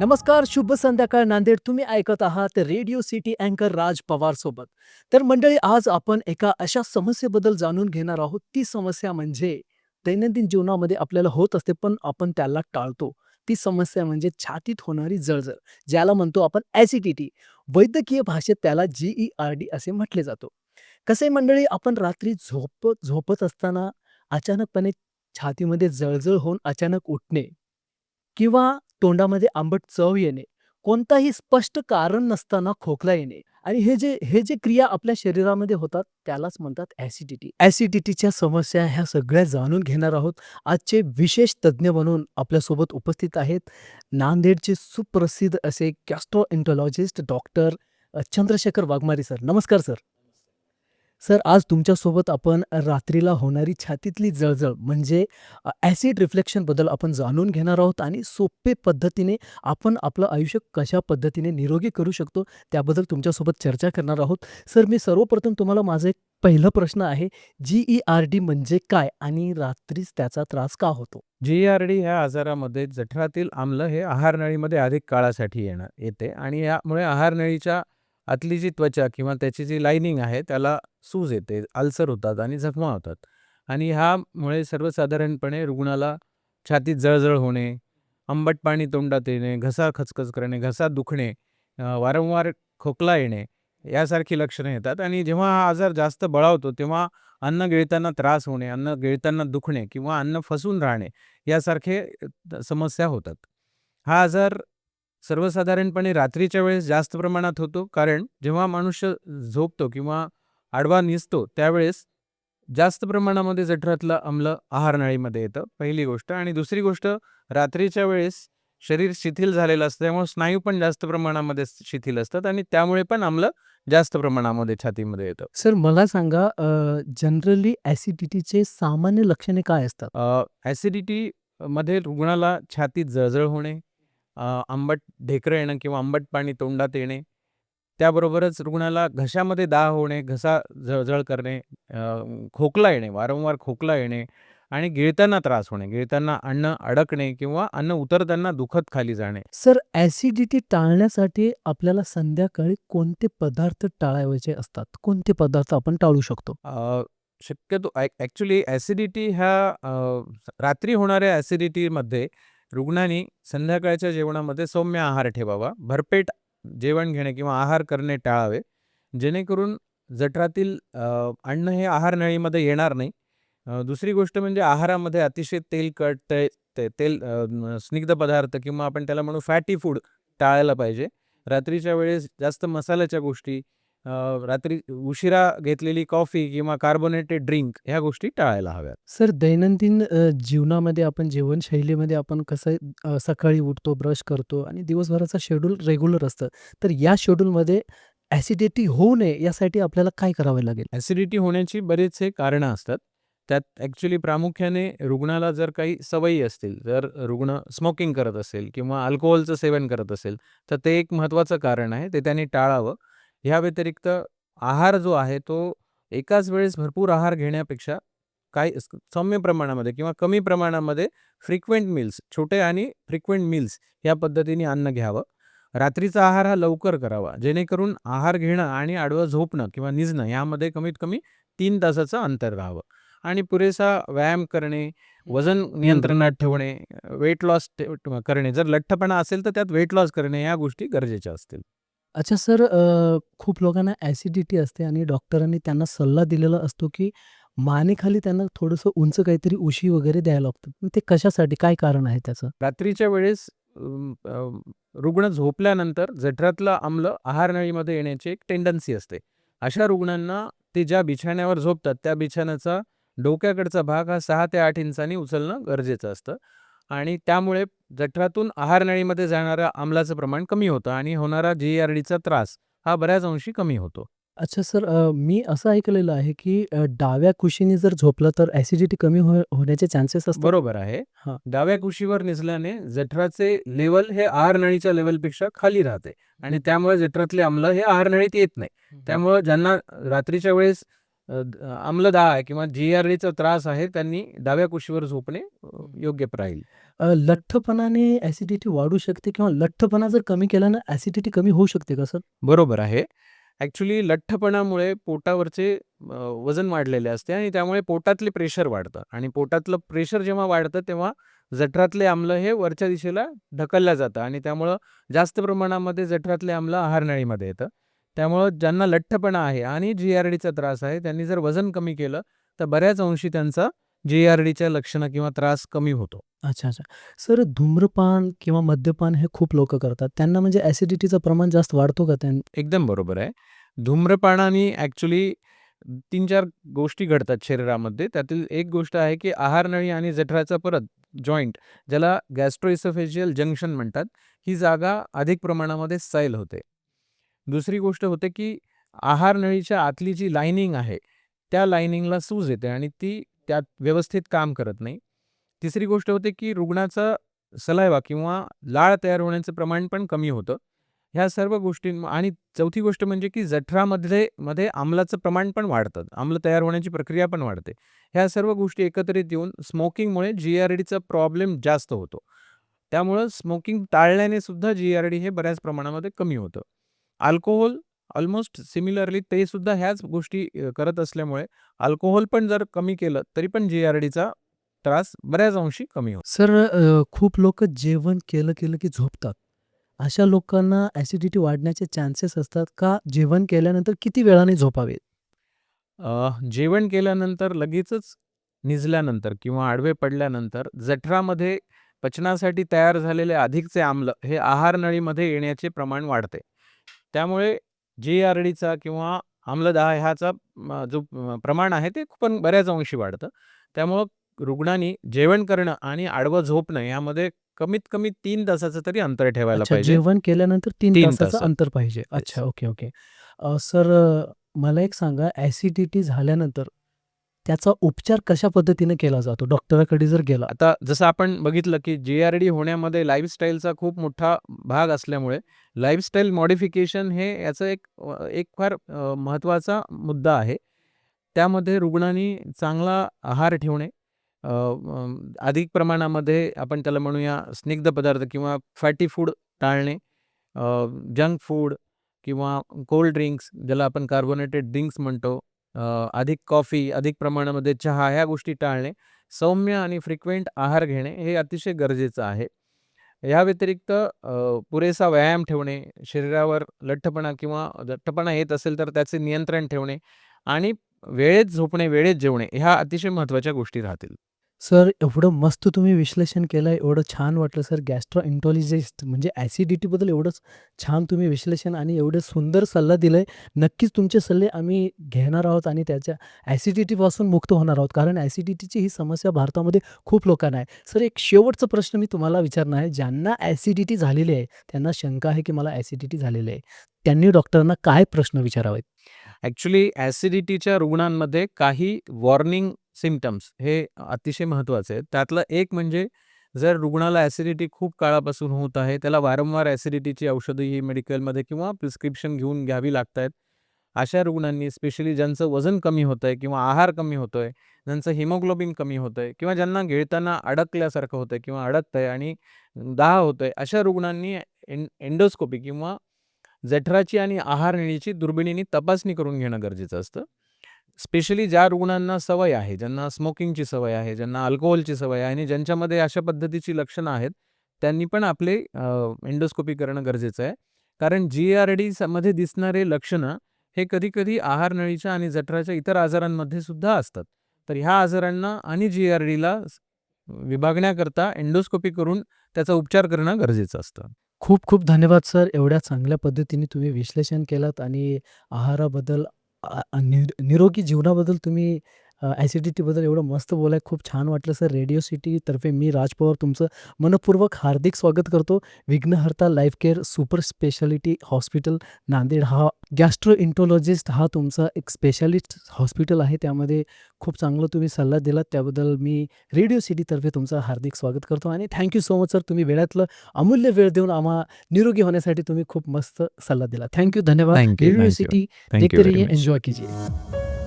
नमस्कार, शुभ संध्याकाळ नांदेड. तुम्ही ऐकत आहात रेडिओ सिटी अँकर राज पवार सोबत. तर मंडळी, आज आपण एका अशा समस्येबद्दल जाणून घेणार आहोत. ती समस्या म्हणजे दैनंदिन जीवनामध्ये आपल्याला होत असते, पण आपण त्याला टाळतो. ती समस्या म्हणजे छातीत होणारी जळजळ, ज्याला म्हणतो आपण ॲसिडिटी. वैद्यकीय भाषेत त्याला GERD असे म्हटले जातो. कसे मंडळी, आपण रात्री झोपत झोपत असताना अचानकपणे छातीमध्ये जळजळ होऊन अचानक उठणे किंवा तोंडामध्ये आंबट चव येणे, कोणताही स्पष्ट कारण नसताना खोकला येणे आणि हे जे क्रिया आपल्या शरीरामध्ये होतात त्यालाच म्हणतात ॲसिडिटी. ॲसिडिटीच्या समस्या ह्या सगळ्या जाणून घेणार आहोत. आजचे विशेष तज्ञ म्हणून आपल्यासोबत उपस्थित आहेत नांदेडचे सुप्रसिद्ध असे गॅस्ट्रोएंटरोलॉजिस्ट डॉक्टर चंद्रशेखर वाघमारे सर. नमस्कार सर. सर, आज तुमच्यासोबत आपण रात्रीला होणारी छातीतली जळजळ म्हणजे ॲसिड रिफ्लेक्शनबद्दल आपण जाणून घेणार आहोत आणि सोपे पद्धतीने आपण आपलं आयुष्य कशा पद्धतीने निरोगी करू शकतो त्याबद्दल तुमच्यासोबत चर्चा करणार आहोत. सर, मी सर्वप्रथम तुम्हाला माझा एक पहिला प्रश्न आहे, GERD म्हणजे काय आणि रात्रीच त्याचा त्रास का होतो? GERD ह्या आजारामध्ये जठरातील आम्ल हे आहारनळीमध्ये अधिक काळासाठी येते आणि यामुळे आहारनळीच्या आतली जी त्वचा किंवा त्याची जी लाइनिंग आहे त्याला सूज येते, अल्सर होतात आणि जखमा होतात. आणि ह्यामुळे सर्वसाधारणपणे रुग्णाला छातीत जळजळ होणे, आंबट पाणी तोंडात येणे, घसा खचखच करणे, घसा दुखणे, वारंवार खोकला येणे यासारखी लक्षणे येतात. आणि जेव्हा हा आजार जास्त बळावतो तेव्हा अन्न गिळताना त्रास होणे, अन्न गिळताना दुखणे किंवा अन्न फसून राहणे यासारखे समस्या होतात. हा आजार सर्वसाधारणपणे रात्रीच्या वेळेस जास्त प्रमाणात होतो, कारण जेव्हा मनुष्य झोपतो किंवा आडवा निजतो त्यावेळेस जास्त प्रमाणामध्ये जठरातलं आम्ल आहारनळीमध्ये येतं, पहिली गोष्ट. आणि दुसरी गोष्ट, रात्रीच्या वेळेस शरीर शिथिल झालेलं असतं, त्यामुळे स्नायू पण जास्त प्रमाणामध्ये शिथिल असतात आणि त्यामुळे पण आम्ल जास्त प्रमाणामध्ये छातीमध्ये येतं. सर, मला सांगा, जनरली ॲसिडिटीचे सामान्य लक्षणे काय असतात? ॲसिडिटी मध्ये रुग्णाला छातीत जळजळ होणे, आंबट ढेकरं येणं किंवा आंबट पाणी तोंडात येणे, त्याबरोबरच रुग्णाला घशामध्ये दाह होणे, घसा जळजळ करणे, खोकला येणे, वारंवार खोकला येणे आणि गिळताना त्रास होणे, गिळताना अन्न अडकणे किंवा अन्न उतरताना दुखत खाली जाणे. सर, ॲसिडिटी टाळण्यासाठी आपल्याला संध्याकाळी कोणते पदार्थ टाळायचे असतात? कोणते पदार्थ आपण टाळू शकतो? शक्यतो ॲक्च्युली ॲसिडिटी ह्या रात्री होणाऱ्या ॲसिडिटीमध्ये रुग्णांनी संध्याकाळच्या जेवणामध्ये सौम्य आहार ठेवावा. भरपेट जेवण घेणे किंवा आहार करणे टाळावे, जेणेकरून जठरातील अन्न हे आहारनळीमध्ये येणार नाही. दुसरी गोष्ट म्हणजे आहारामध्ये अतिशय तेलकट, स्निग्ध पदार्थ किंवा आपण त्याला म्हणू फॅटी फूड टाळायला पाहिजे. रात्रीच्या वेळेस जास्त मसाल्याच्या गोष्टी, रात्री उशिरा घेतलेली कॉफी किंवा कार्बोनेटेड ड्रिंक ह्या गोष्टी टाळायला हव्यात. सर, दैनंदिन जीवनामध्ये आपण जीवनशैलीमध्ये आपण कसं सकाळी उठतो, ब्रश करतो आणि दिवसभराचा शेड्यूल रेग्युलर असतं. तर या शेड्यूलमध्ये ॲसिडिटी होऊ नये यासाठी आपल्याला काय करावे लागेल? ॲसिडिटी होण्याची बरेचसे कारणं असतात. त्यात ॲक्च्युली प्रामुख्याने रुग्णाला जर काही सवयी असतील, जर रुग्ण स्मोकिंग करत असेल किंवा अल्कोहोलचं सेवन करत असेल, तर ते एक महत्त्वाचं कारण आहे. ते त्यांनी टाळावं. ह्या व्यतिरिक्त आहार जो आहे तो एकाच वेळेस भरपूर आहार घेण्यापेक्षा काही सौम्य प्रमाणामध्ये किंवा कमी प्रमाणामध्ये फ्रिक्वेंट मील्स, छोटे आणि फ्रिक्वेंट मील्स या पद्धतीने अन्न घ्यावं. रात्रीचा आहार हा लवकर करावा, जेणेकरून आहार घेणं आणि आडवं झोपणं किंवा निजणं यामध्ये कमीत कमी 3 तासाचं अंतर राहावं. आणि पुरेसा व्यायाम करणे, वजन नियंत्रणात ठेवणे, वेट लॉस करणे, जर लठ्ठपणा असेल तर त्यात वेट लॉस करणे, या गोष्टी गरजेच्या असतील. अच्छा सर, खूप लोकांना ॲसिडिटी असते आणि डॉक्टरांनी त्यांना सल्ला दिलेला असतो, की मानेखाली त्यांना थोडंसं उंच काहीतरी उशी वगैरे द्यायला लागतं. पण ते कशासाठी? काय कारण आहे त्याचं? रात्रीच्या वेळेस रुग्ण झोपल्यानंतर जठरातलं आम्ल आहारनळीमध्ये येण्याची एक टेंडन्सी असते. अशा रुग्णांना ते ज्या बिछाण्यावर झोपतात त्या बिछाण्याचा डोक्याकडचा भाग हा 6 ते 8 इंचांनी उचलणं गरजेचं असतं आणि त्यामुळे जठरातून आहारनळीमध्ये जाणाऱ्या आम्लाचं प्रमाण कमी होतं आणि होणारा GERDचा त्रास हा बऱ्याच अंशी कमी होतो. अच्छा सर, मी असं ऐकलेलं आहे, की डाव्या कुशीने जर झोपलं तर ॲसिडिटी कमी होण्याचे चान्सेस असतात? बरोबर आहे. हां. डाव्या कुशीवर निजल्याने जठराचे लेव्हल हे आहारनळीच्या लेव्हलपेक्षा खाली राहते आणि त्यामुळे जठरातले आम्ल हे आहारनळीत येत नाही. त्यामुळे ज्यांना रात्रीच्या वेळेस आम्लदाह आहे किंवा GERDचा त्रास आहे, त्यांनी डाव्या कुशीवर झोपणे योग्य राहील. लठ्ठपणाने ॲसिडिटी वाढू शकते किंवा लठ्ठपणा जर कमी केल्यानं ॲसिडिटी कमी होऊ शकते का सर? बरोबर आहे. ॲक्चुअली लठ्ठपणामुळे पोटावरचे वजन वाढलेले असते आणि त्यामुळे पोटातले प्रेशर वाढतं आणि पोटातलं प्रेशर जेव्हा वाढतं तेव्हा जठरातले आम्ल हे वरच्या दिशेला ढकललं जातं आणि त्यामुळं जास्त प्रमाणामध्ये जठरातले आम्ल आहारनळीमध्ये येतं. त्यामुळं ज्यांना लठ्ठपणा आहे आणि GERDचा त्रास आहे, त्यांनी जर वजन कमी केलं, तर बऱ्याच अंशी त्यांचा GERDच्या लक्षणं किंवा त्रास कमी होतो. अच्छा, अच्छा. सर धूम्रपान किंवा मद्यपान हे खूप लोकं करतात. त्यांना म्हणजे ॲसिडिटीचं प्रमाण जास्त वाढतो का एकदम बरोबर आहे. धूम्रपानाने ॲक्चुअली 3-4 गोष्टी घडतात शरीरामध्ये. त्यातील एक गोष्ट आहे, की आहारनळी आणि जठराचा परत जॉइंट, ज्याला गॅस्ट्रोइसोफेजियल जंक्शन म्हणतात, ही जागा अधिक प्रमाणामध्ये सैल होते. दुसरी गोष्ट होते, की आहारनळीच्या आतली जी लायनिंग आहे, त्या लायनिंगला सूज येते आणि ती त्यात व्यवस्थित काम करत नाही. तिसरी गोष्ट होते, की रुग्णाचा सलायवा किंवा लाळ तयार होण्याचं प्रमाण पण कमी होतं. ह्या सर्व गोष्टी आणि चौथी गोष्ट म्हणजे की मध्ये आम्लाचं प्रमाण पण वाढतं. आम्ल तयार होण्याची प्रक्रिया पण वाढते. ह्या सर्व गोष्टी एकत्रित येऊन स्मोकिंगमुळे GERDचा प्रॉब्लेम जास्त होतो. त्यामुळं स्मोकिंग टाळल्याने सुद्धा GERD हे बऱ्याच प्रमाणामध्ये कमी होतं. अल्कोहोल ऑलमोस्ट सिमिलरली ते सुद्धा ह्याच गोष्टी करत असल्यामुळे अल्कोहोल पण जर कमी केलं तरी पण GERDचा त्रास बऱ्याच अंशी कमी होतो. सर खूप लोकं जेवण केलं की झोपतात. अशा लोकांना ॲसिडिटी वाढण्याचे चान्सेस असतात का? जेवण केल्यानंतर किती वेळाने झोपावे? जेवण केल्यानंतर लगेचच निजल्यानंतर किंवा आडवे पडल्यानंतर जठरामध्ये पचनासाठी तयार झालेले अधिकचे आम्ल हे आहारनळीमध्ये येण्याचे प्रमाण वाढते. त्यामुळे GERDचा किंवा आम्लदाह ह्याचा जो प्रमाण आहे ते पण बऱ्याच अंशी वाढतं. त्यामुळं रुग्णांनी जेवण करणं आणि आडवं झोपणं यामध्ये कमीत कमी 3 तासाचं तरी अंतर ठेवायला अच्छा, पाहिजे. जेवण केल्यानंतर 3 3 तासाचं तास. अंतर पाहिजे. येस. अच्छा, ओके, ओके. सर मला एक सांगा ॲसिडिटी झाल्यानंतर त्याचा उपचार कशा पद्धतीने केला जातो? डॉक्टराकडे जर गेला आता जसं आपण बघितलं, की GERD होण्यामध्ये लाईफस्टाईलचा खूप मोठा भाग असल्यामुळे लाईफस्टाईल मॉडिफिकेशन हे याचं एक फार महत्त्वाचा मुद्दा आहे. त्यामध्ये रुग्णांनी चांगला आहार ठेवणे, अधिक प्रमाणामध्ये आपण त्याला म्हणूया स्निग्ध पदार्थ किंवा फॅटी फूड टाळणे, जंक फूड किंवा कोल्ड ड्रिंक्स ज्याला आपण कार्बोनेटेड ड्रिंक्स म्हणतो, अधिक कॉफी, अधिक प्रमाणामध्ये चहा ह्या गोष्टी टाळणे, सौम्य आणि फ्रिक्वेंट आहार घेणे हे अतिशय गरजेचं आहे. या व्यतिरिक्त पुरेसा व्यायाम ठेवणे, शरीरावर लठ्ठपणा किंवा लठ्ठपणा येत असेल तर त्याचे नियंत्रण ठेवणे आणि वेळेत झोपणे, वेळेत जेवणे ह्या अतिशय महत्त्वाच्या गोष्टी राहतील. सर, एवढं मस्त तुम्ही विश्लेषण केलंय, एवढं छान वाटलं सर. गॅस्ट्रोएंटरोलॉजिस्ट म्हणजे ॲसिडिटीबद्दल एवढं छान तुम्ही विश्लेषण आणि एवढे सुंदर सल्ला दिलाय. नक्कीच तुमचे सल्ले आम्ही घेणार आहोत आणि त्याच्या ॲसिडिटीपासून मुक्त होणार आहोत. कारण ॲसिडिटीची ही समस्या भारतामध्ये खूप लोकांना आहे. सर, एक शेवटचा प्रश्न मी तुम्हाला विचारणार आहे. ज्यांना ॲसिडिटी झालेली आहे, त्यांना शंका आहे की मला ॲसिडिटी झालेली आहे. त्यांनी डॉक्टरांना काय प्रश्न विचारावेत? ॲक्चुअली ॲसिडिटीच्या रुग्णांमध्ये काही वॉर्निंग सिम्प्टम्स हे अतिशय महत्त्वाचे आहेत. त्यातलं एक म्हणजे जर रुग्णाला ॲसिडिटी खूप काळापासून होत आहे, त्याला वारंवार ॲसिडिटीची औषधं ही मेडिकलमध्ये किंवा प्रिस्क्रिप्शन घेऊन घ्यावी लागतायत. अशा रुग्णांनी स्पेशली ज्यांचं वजन कमी होतंय किंवा आहार कमी होतोय, ज्यांचं हिमोग्लोबिन कमी होतंय किंवा ज्यांना गिळताना अडकल्यासारखं होतंय किंवा अडकतंय आणि दाह होतोय, अशा रुग्णांनी एंडोस्कोपी किंवा जठराची आणि आहारनळीची दुर्बिणीने तपासणी करून घेणं गरजेचं असतं. स्पेशली ज्या रुग्णांना सवय आहे, ज्यांना स्मोकिंगची सवय आहे, ज्यांना अल्कोहोलची सवय आहे आणि ज्यांच्यामध्ये अशा पद्धतीची लक्षणं आहेत, त्यांनी पण आपले एंडोस्कोपी करणं गरजेचं आहे. कारण मध्ये दिसणारे लक्षणं हे कधी-कधी आहारनळीच्या आणि जठराच्या इतर आजारांमध्ये सुद्धा असतात. तर ह्या आजारांना आणि GERDला विभागण्याकरता एंडोस्कोपी करून त्याचा उपचार करणं गरजेचं असतं. खूप खूप धन्यवाद सर. एवढ्या चांगल्या पद्धतीने तुम्ही विश्लेषण केलंत आणि आहाराबद्दल निरोगी जीवनाबद्दल तुम्ही ॲसिडिटीबद्दल एवढं मस्त बोललाय. खूप छान वाटलं सर. रेडिओ सिटीतर्फे मी राज पवार तुमचं मनःपूर्वक हार्दिक स्वागत करतो. विघ्नहर्ता life care super speciality hospital Nanded हा गॅस्ट्रोएंटरोलॉजिस्ट हा तुमचा एक स्पेशालिस्ट हॉस्पिटल आहे. त्यामध्ये खूप चांगलं तुम्ही सल्ला दिलात. त्याबद्दल मी रेडिओ सिटीतर्फे तुमचं हार्दिक स्वागत करतो आणि thank you so much sir. तुम्ही वेळातलं अमूल्य वेळ देऊन आम्हा निरोगी होण्यासाठी तुम्ही खूप मस्त सल्ला दिला. थँक यू, धन्यवाद. Thank you, radio thank you. City thank देखते यू व्हेरी रहिए, मच. एन्जॉय कीजिए.